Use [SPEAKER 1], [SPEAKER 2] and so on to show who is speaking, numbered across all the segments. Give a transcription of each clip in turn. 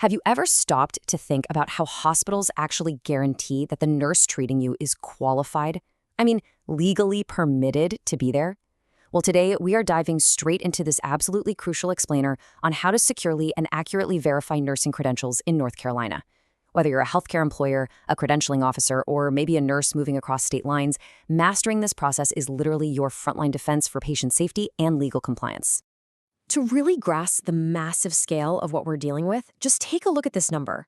[SPEAKER 1] Have you ever stopped to think about how hospitals actually guarantee that the nurse treating you is qualified? I mean, legally permitted to be there? Well, today we are diving straight into this absolutely crucial explainer on how to securely and accurately verify nursing credentials in North Carolina. Whether you're a healthcare employer, a credentialing officer, or maybe a nurse moving across state lines, mastering this process is literally your frontline defense for patient safety and legal compliance. To really grasp the massive scale of what we're dealing with, just take a look at this number.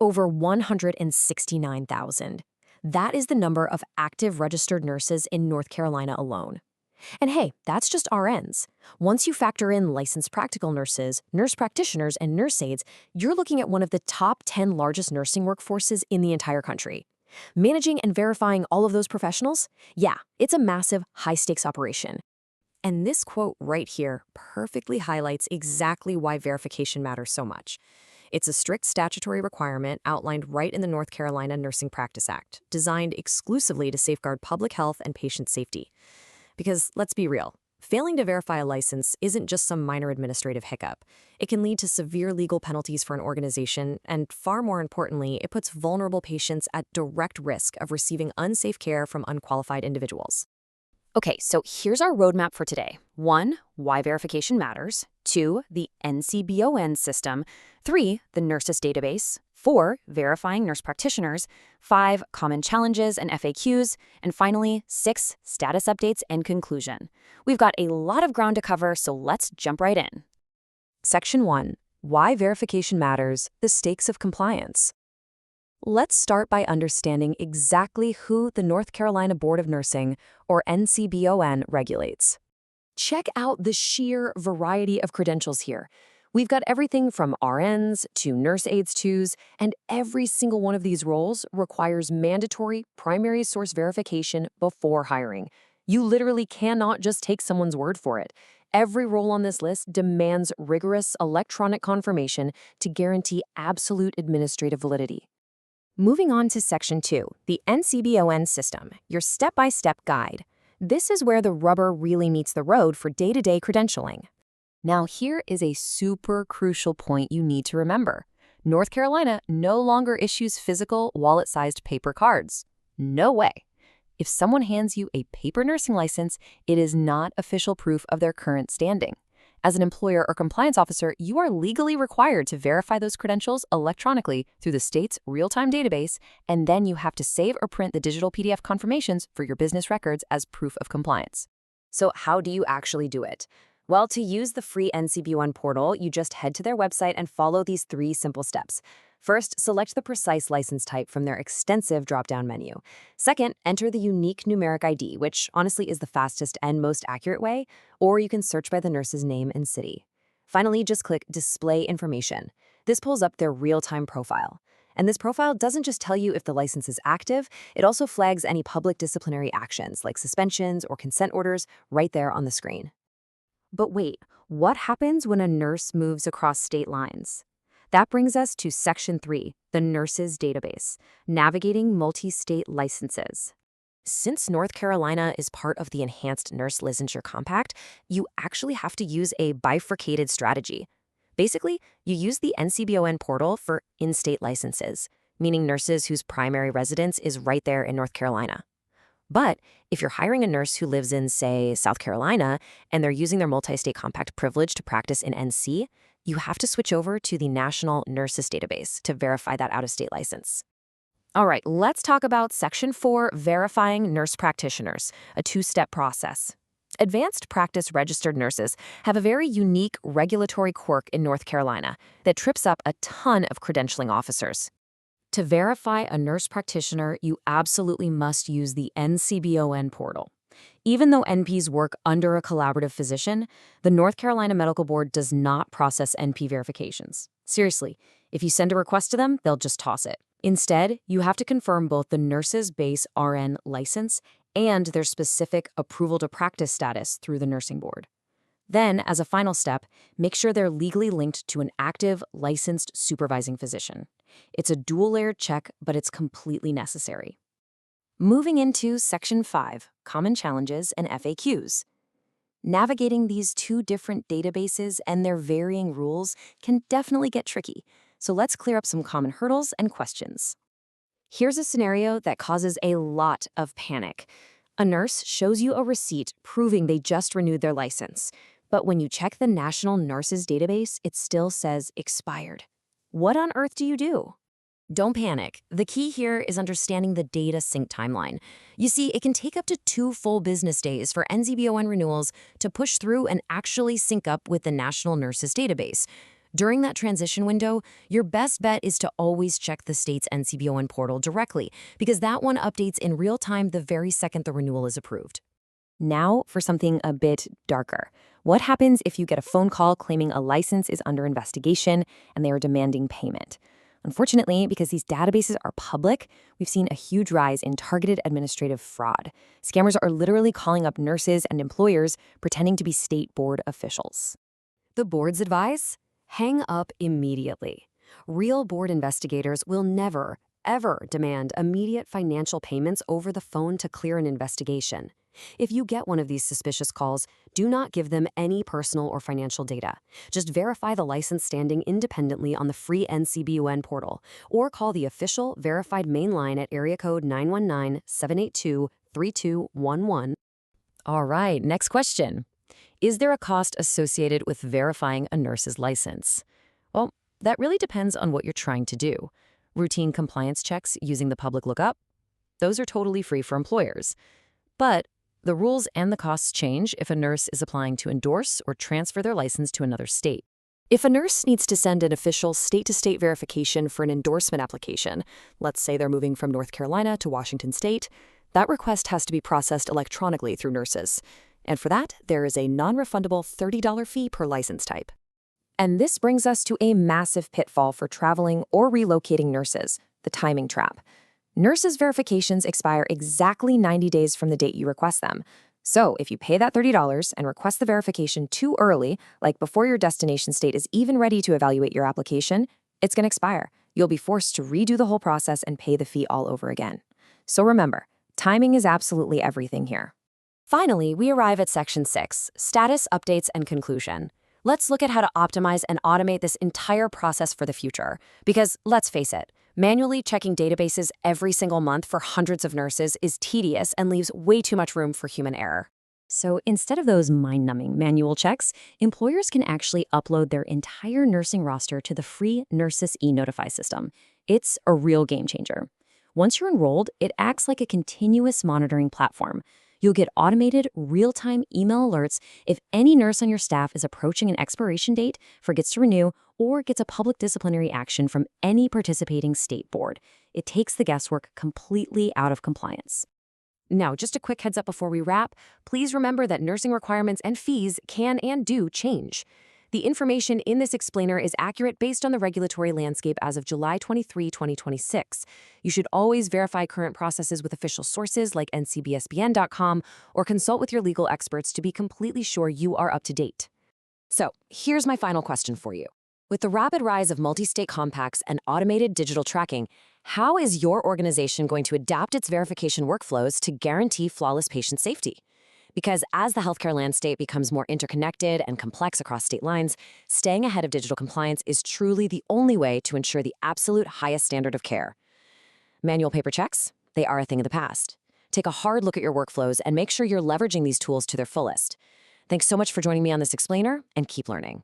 [SPEAKER 1] Over 169,000. That is the number of active registered nurses in North Carolina alone. And hey, that's just RNs. Once you factor in licensed practical nurses, nurse practitioners, and nurse aides, you're looking at one of the top 10 largest nursing workforces in the entire country. Managing and verifying all of those professionals? Yeah, it's a massive, high-stakes operation. And this quote right here perfectly highlights exactly why verification matters so much. It's a strict statutory requirement outlined right in the North Carolina Nursing Practice Act, designed exclusively to safeguard public health and patient safety. Because let's be real, failing to verify a license isn't just some minor administrative hiccup. It can lead to severe legal penalties for an organization, and far more importantly, it puts vulnerable patients at direct risk of receiving unsafe care from unqualified individuals. Okay, so here's our roadmap for today. 1, why verification matters. 2, the NCBON system. 3, the nurses database. 4, verifying nurse practitioners. 5, common challenges and FAQs. And finally, 6, status updates and conclusion. We've got a lot of ground to cover, so let's jump right in. Section 1, why verification matters, the stakes of compliance. Let's start by understanding exactly who the North Carolina Board of Nursing, or NCBON, regulates. Check out the sheer variety of credentials here. We've got everything from RNs to nurse aides twos, and every single one of these roles requires mandatory primary source verification before hiring. You literally cannot just take someone's word for it. Every role on this list demands rigorous electronic confirmation to guarantee absolute administrative validity. Moving on to Section 2, the NCBON system, your step-by-step guide. This is where the rubber really meets the road for day-to-day credentialing. Now, here is a super crucial point you need to remember. North Carolina no longer issues physical, wallet-sized paper cards. No way. If someone hands you a paper nursing license, it is not official proof of their current standing. As an employer or compliance officer, you are legally required to verify those credentials electronically through the state's real-time database, and then you have to save or print the digital PDF confirmations for your business records as proof of compliance. So how do you actually do it? Well, to use the free NCBON portal, you just head to their website and follow these 3 simple steps. First, select the precise license type from their extensive drop-down menu. Second, enter the unique numeric ID, which honestly is the fastest and most accurate way, or you can search by the nurse's name and city. Finally, just click Display Information. This pulls up their real-time profile. And this profile doesn't just tell you if the license is active, it also flags any public disciplinary actions like suspensions or consent orders right there on the screen. But wait, what happens when a nurse moves across state lines? That brings us to Section 3, the nurses database, navigating multi-state licenses. Since North Carolina is part of the Enhanced Nurse Licensure Compact, you actually have to use a bifurcated strategy. Basically, you use the NCBON portal for in-state licenses, meaning nurses whose primary residence is right there in North Carolina. But if you're hiring a nurse who lives in, say, South Carolina, and they're using their multi-state compact privilege to practice in NC, you have to switch over to the National Nurses Database to verify that out-of-state license. All right, let's talk about Section 4, verifying nurse practitioners, a 2-step process. Advanced practice registered nurses have a very unique regulatory quirk in North Carolina that trips up a ton of credentialing officers. To verify a nurse practitioner, you absolutely must use the NCBON portal. Even though NPs work under a collaborative physician, the North Carolina Medical Board does not process NP verifications. Seriously, if you send a request to them, they'll just toss it. Instead, you have to confirm both the nurse's base RN license and their specific approval to practice status through the nursing board. Then, as a final step, make sure they're legally linked to an active, licensed supervising physician. It's a dual-layered check, but it's completely necessary. Moving into Section 5, Common Challenges and FAQs. Navigating these 2 different databases and their varying rules can definitely get tricky. So let's clear up some common hurdles and questions. Here's a scenario that causes a lot of panic. A nurse shows you a receipt proving they just renewed their license, but when you check the National Nurses Database, it still says expired. What on earth do you do? Don't panic. The key here is understanding the data sync timeline. You see, it can take up to 2 full business days for NCBON renewals to push through and actually sync up with the National Nurses Database. During that transition window, your best bet is to always check the state's NCBON portal directly, because that one updates in real time the very second the renewal is approved. Now for something a bit darker. What happens if you get a phone call claiming a license is under investigation and they are demanding payment? Unfortunately, because these databases are public, we've seen a huge rise in targeted administrative fraud. Scammers are literally calling up nurses and employers pretending to be state board officials. The board's advice? Hang up immediately. Real board investigators will never, ever demand immediate financial payments over the phone to clear an investigation. If you get one of these suspicious calls, do not give them any personal or financial data. Just verify the license standing independently on the free NCBON portal, or call the official verified main line at area code 919-782-3211. All right, next question. Is there a cost associated with verifying a nurse's license? Well, that really depends on what you're trying to do. Routine compliance checks using the public lookup? Those are totally free for employers. But the rules and the costs change if a nurse is applying to endorse or transfer their license to another state. If a nurse needs to send an official state-to-state verification for an endorsement application, let's say they're moving from North Carolina to Washington State, that request has to be processed electronically through nurses. And for that, there is a non-refundable $30 fee per license type. And this brings us to a massive pitfall for traveling or relocating nurses, the timing trap. Nurses' verifications expire exactly 90 days from the date you request them. So if you pay that $30 and request the verification too early, like before your destination state is even ready to evaluate your application, it's going to expire. You'll be forced to redo the whole process and pay the fee all over again. So remember, timing is absolutely everything here. Finally, we arrive at Section 6, Status, Updates, and Conclusion. Let's look at how to optimize and automate this entire process for the future. Because, let's face it, manually checking databases every single month for hundreds of nurses is tedious and leaves way too much room for human error. So instead of those mind-numbing manual checks, employers can actually upload their entire nursing roster to the free Nurses e-Notify system. It's a real game changer. Once you're enrolled, it acts like a continuous monitoring platform. You'll get automated, real-time email alerts if any nurse on your staff is approaching an expiration date, forgets to renew, or gets a public disciplinary action from any participating state board. It takes the guesswork completely out of compliance. Now, just a quick heads up before we wrap, please remember that nursing requirements and fees can and do change. The information in this explainer is accurate based on the regulatory landscape as of July 23, 2026. You should always verify current processes with official sources like ncbsbn.com or consult with your legal experts to be completely sure you are up to date. So, here's my final question for you. With the rapid rise of multi-state compacts and automated digital tracking, how is your organization going to adapt its verification workflows to guarantee flawless patient safety? Because as the healthcare landscape becomes more interconnected and complex across state lines, staying ahead of digital compliance is truly the only way to ensure the absolute highest standard of care. Manual paper checks? They are a thing of the past. Take a hard look at your workflows and make sure you're leveraging these tools to their fullest. Thanks so much for joining me on this explainer, and keep learning.